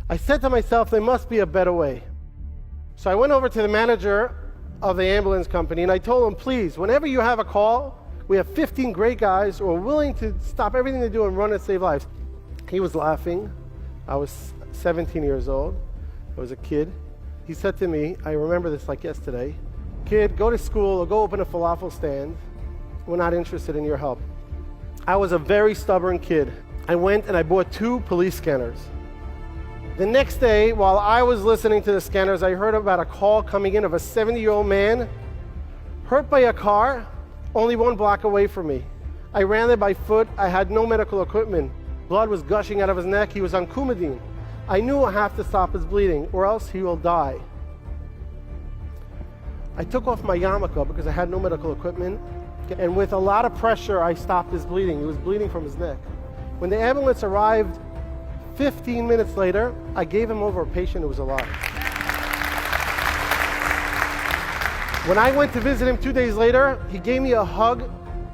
I said to myself, there must be a better way. So I went over to the manager of the ambulance company and I told him, please, whenever you have a call, we have 15 great guys who are willing to stop everything they do and run and save lives. He was laughing. I was 17 years old. I was a kid. He said to me, I remember this like yesterday, kid, go to school or go open a falafel stand. We're not interested in your help. I was a very stubborn kid. I went and I bought 2 police scanners. The next day, while I was listening to the scanners, I heard about a call coming in of a 70-year-old man hurt by a car only 1 block away from me. I ran there by foot. I had no medical equipment. Blood was gushing out of his neck. He was on Coumadine. I knew I have to stop his bleeding or else he will die. I took off my yarmulke because I had no medical equipment, and with a lot of pressure, I stopped his bleeding. He was bleeding from his neck. When the ambulance arrived 15 minutes later, I gave him over a patient who was alive. When I went to visit him 2 days later, he gave me a hug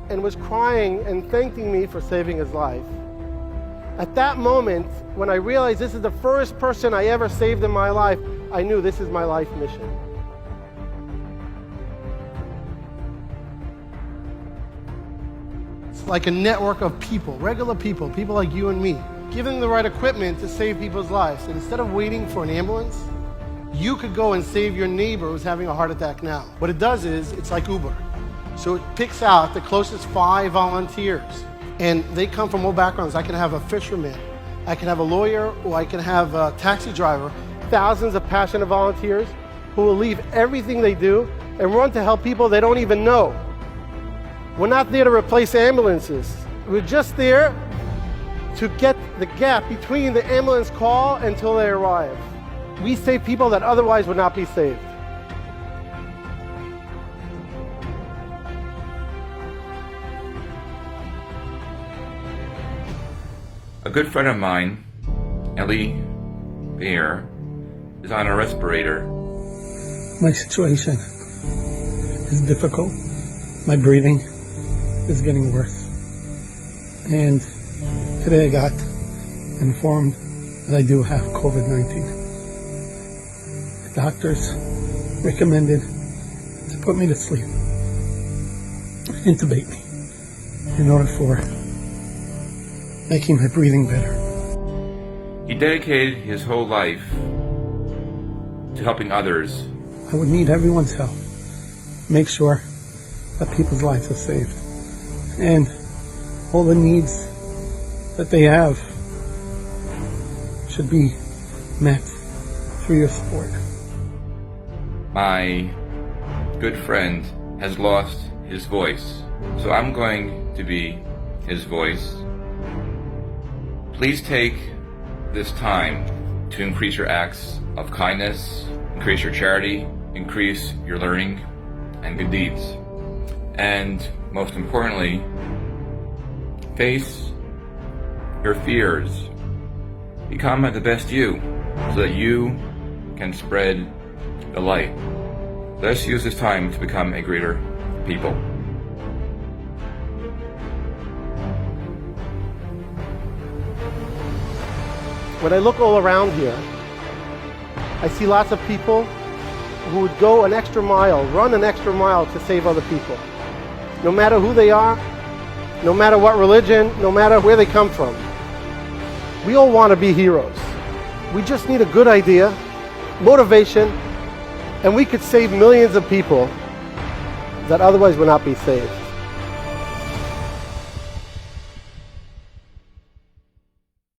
and was crying and thanking me for saving his life. At that moment, when I realized this is the first person I ever saved in my life, I knew this is my life mission. It's like a network of people, regular people like you and me, giving them the right equipment to save people's lives. And instead of waiting for an ambulance, you could go and save your neighbor who's having a heart attack now. What it does is, it's like Uber. So it picks out the closest 5 volunteers. And they come from all backgrounds. I can have a fisherman, I can have a lawyer, or I can have a taxi driver. Thousands of passionate volunteers who will leave everything they do and run to help people they don't even know. We're not there to replace ambulances. We're just there to get the gap between the ambulance call until they arrive. We save people that otherwise would not be saved. A good friend of mine, Ellie Bear, is on a respirator. My situation is difficult. My breathing is getting worse. And today I got informed that I do have COVID-19. The doctors recommended to put me to sleep, intubate me, in order for making my breathing better. He dedicated his whole life to helping others. I would need everyone's help. Make sure that people's lives are saved. And all the needs that they have should be met through your support. My good friend has lost his voice, so I'm going to be his voice. Please take this time to increase your acts of kindness, increase your charity, increase your learning and good deeds. And most importantly, face your fears. Become the best you so that you can spread the light. Let's use this time to become a greater people. When I look all around here, I see lots of people who would go an extra mile, run an extra mile to save other people. No matter who they are, no matter what religion, no matter where they come from. We all want to be heroes. We just need a good idea, motivation, and we could save millions of people that otherwise would not be saved.